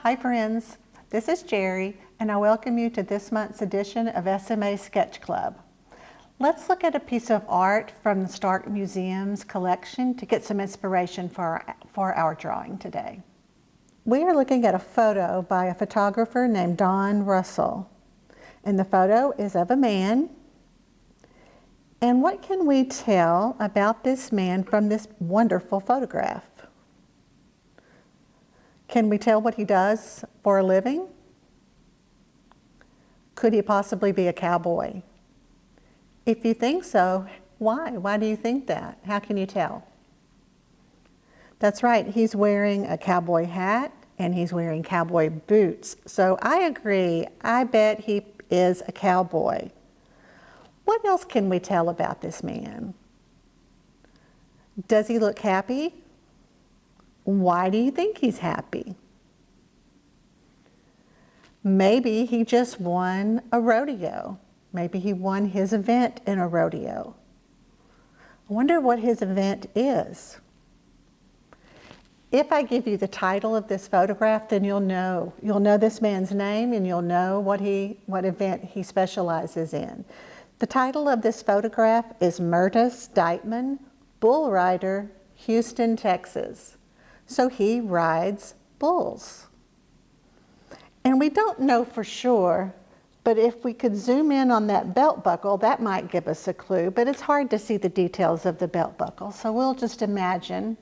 Hi friends, this is Jerry and I welcome you to this month's edition of SMA Sketch Club. Let's look at a piece of art from the Stark Museum's collection to get some inspiration for our drawing today. We are looking at a photo by a photographer named Don Russell. And the photo is of a man. And what can we tell about this man from this wonderful photograph? Can we tell what he does for a living? Could he possibly be a cowboy? If you think so, why? Why do you think that? How can you tell? That's right, he's wearing a cowboy hat and he's wearing cowboy boots. So I agree, I bet he is a cowboy. What else can we tell about this man? Does he look happy? Why do you think he's happy? Maybe he just won a rodeo. Maybe he won his event in a rodeo. I wonder what his event is. If I give you the title of this photograph, then you'll know this man's name and you'll know what event he specializes in. The title of this photograph is Murtis Deitman, Bull Rider, Houston, Texas. So he rides bulls. And we don't know for sure, but if we could zoom in on that belt buckle, that might give us a clue, but it's hard to see the details of the belt buckle. So we'll just imagine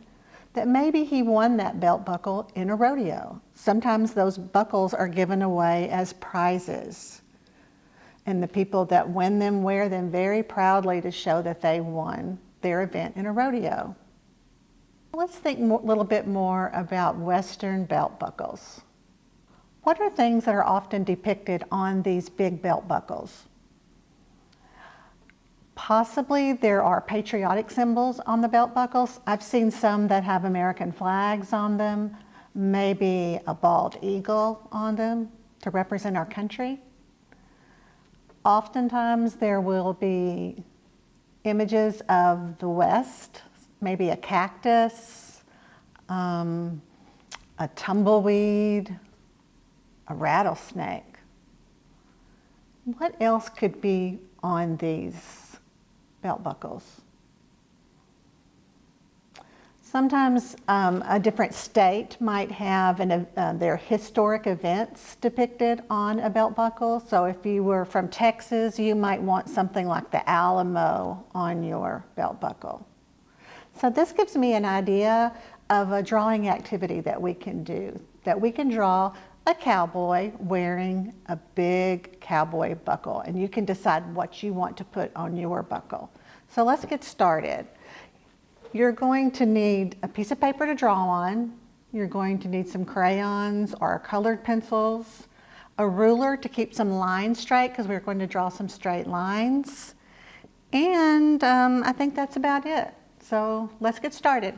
that maybe he won that belt buckle in a rodeo. Sometimes those buckles are given away as prizes. And the people that win them wear them very proudly to show that they won their event in a rodeo. Let's think a little bit more about Western belt buckles. What are things that are often depicted on these big belt buckles? Possibly there are patriotic symbols on the belt buckles. I've seen some that have American flags on them, maybe a bald eagle on them to represent our country. Oftentimes there will be images of the West, maybe a cactus, a tumbleweed, a rattlesnake. What else could be on these belt buckles? Sometimes a different state might have their historic events depicted on a belt buckle. So if you were from Texas, you might want something like the Alamo on your belt buckle. So this gives me an idea of a drawing activity that we can do, that we can draw a cowboy wearing a big cowboy buckle, and you can decide what you want to put on your buckle. So let's get started. You're going to need a piece of paper to draw on. You're going to need some crayons or colored pencils, a ruler to keep some lines straight because we're going to draw some straight lines. And I think that's about it. So let's get started.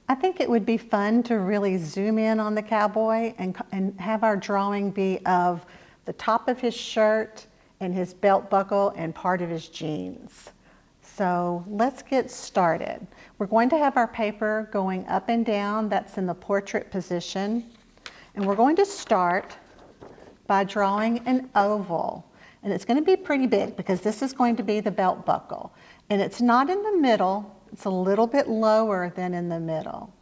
I think it would be fun to really zoom in on the cowboy and have our drawing be of the top of his shirt and his belt buckle and part of his jeans. So let's get started. We're going to have our paper going up and down. That's in the portrait position. And we're going to start by drawing an oval. And it's going to be pretty big because this is going to be the belt buckle. And it's not in the middle. It's a little bit lower than in the middle.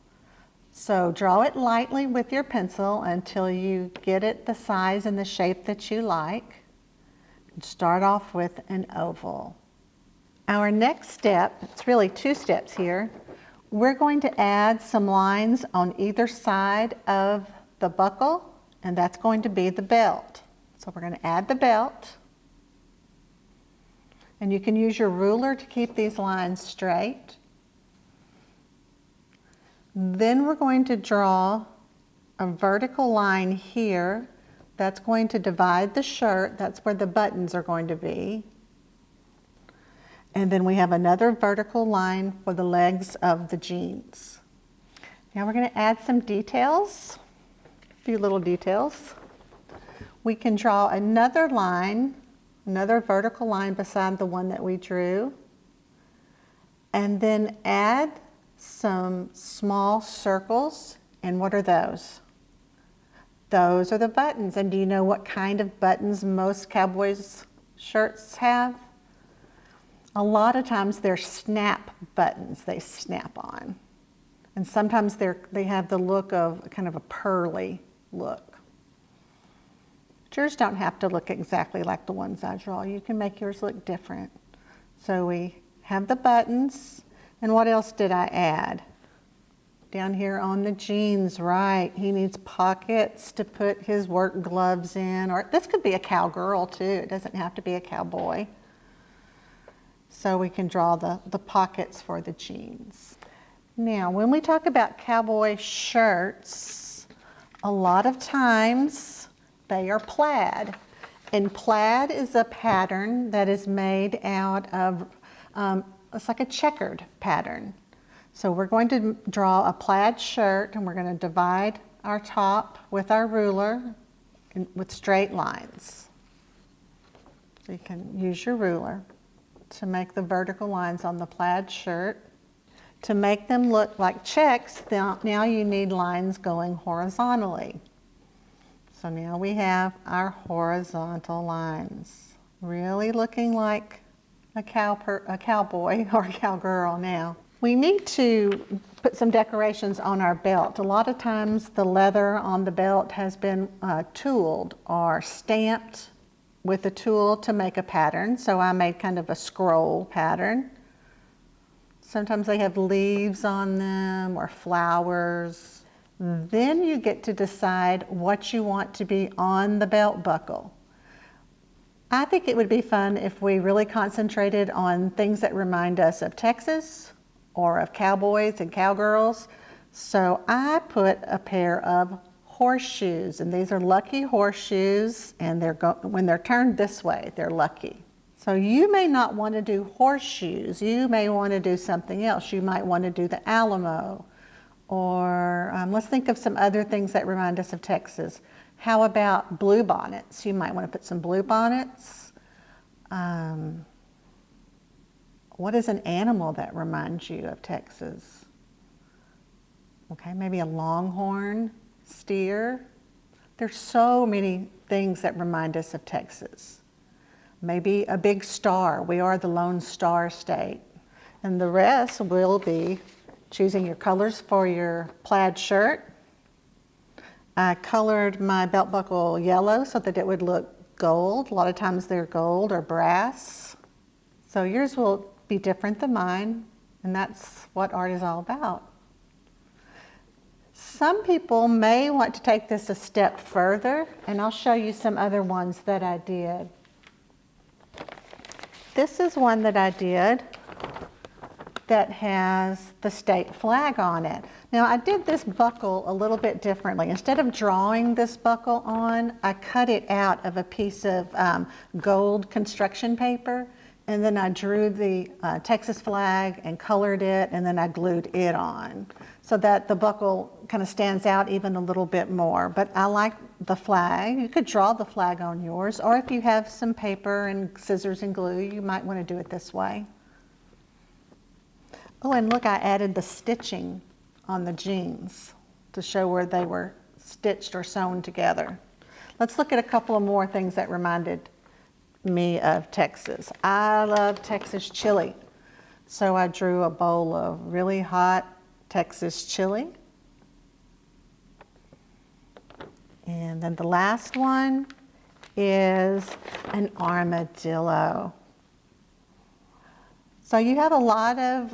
So draw it lightly with your pencil until you get it the size and the shape that you like. Start off with an oval. Our next step, it's really two steps here, we're going to add some lines on either side of the buckle, and that's going to be the belt. So we're going to add the belt. And you can use your ruler to keep these lines straight. Then we're going to draw a vertical line here. That's going to divide the shirt. That's where the buttons are going to be. And then we have another vertical line for the legs of the jeans. Now we're going to add some details, a few little details. We can draw another line, another vertical line beside the one that we drew, and then add some small circles. And what are those? Those are the buttons. And do you know what kind of buttons most cowboys' shirts have? A lot of times they're snap buttons they snap on. And sometimes they have the look of kind of a pearly look. Yours don't have to look exactly like the ones I draw. You can make yours look different. So we have the buttons. And what else did I add? Down here on the jeans, right. He needs pockets to put his work gloves in. Or this could be a cowgirl too. It doesn't have to be a cowboy. So we can draw the pockets for the jeans. Now, when we talk about cowboy shirts, a lot of times they are plaid. And plaid is a pattern that is made out of, it's like a checkered pattern. So we're going to draw a plaid shirt, and we're going to divide our top with our ruler with straight lines. So you can use your ruler to make the vertical lines on the plaid shirt. To make them look like checks, now you need lines going horizontally. So now we have our horizontal lines, really looking like a cowboy or a cowgirl now. We need to put some decorations on our belt. A lot of times the leather on the belt has been tooled or stamped with a tool to make a pattern. So I made kind of a scroll pattern. Sometimes they have leaves on them or flowers. Then you get to decide what you want to be on the belt buckle. I think it would be fun if we really concentrated on things that remind us of Texas or of cowboys and cowgirls. So I put a pair of horseshoes, and these are lucky horseshoes, and when they're turned this way, they're lucky. So you may not want to do horseshoes. You may want to do something else. You might want to do the Alamo, or let's think of some other things that remind us of Texas. How about blue bonnets? You might want to put some blue bonnets. What is an animal that reminds you of Texas? Okay, maybe a longhorn steer. There's so many things that remind us of Texas. Maybe a big star. We are the Lone Star State. And the rest will be choosing your colors for your plaid shirt. I colored my belt buckle yellow so that it would look gold. A lot of times they're gold or brass. So yours will be different than mine, and that's what art is all about. Some people may want to take this a step further, and I'll show you some other ones that I did. This is one that I did that has the state flag on it. Now I did this buckle a little bit differently. Instead of drawing this buckle on, I cut it out of a piece of gold construction paper, and then I drew the Texas flag and colored it, and then I glued it on so that the buckle kind of stands out even a little bit more. But I like the flag. You could draw the flag on yours, or if you have some paper and scissors and glue, you might want to do it this way. Oh, and look, I added the stitching on the jeans to show where they were stitched or sewn together. Let's look at a couple of more things that reminded me of Texas. I love Texas chili. So I drew a bowl of really hot Texas chili. And then the last one is an armadillo. So you have a lot of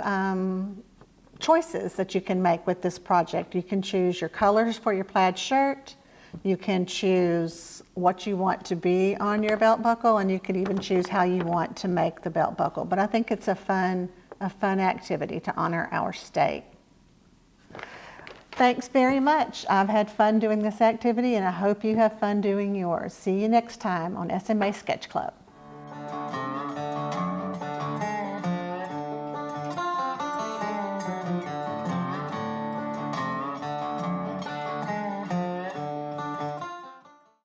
choices that you can make with this project. You can choose your colors for your plaid shirt. You can choose what you want to be on your belt buckle, and you can even choose how you want to make the belt buckle. But I think it's a fun activity to honor our state. Thanks very much. I've had fun doing this activity, and I hope you have fun doing yours. See you next time on SMA Sketch Club.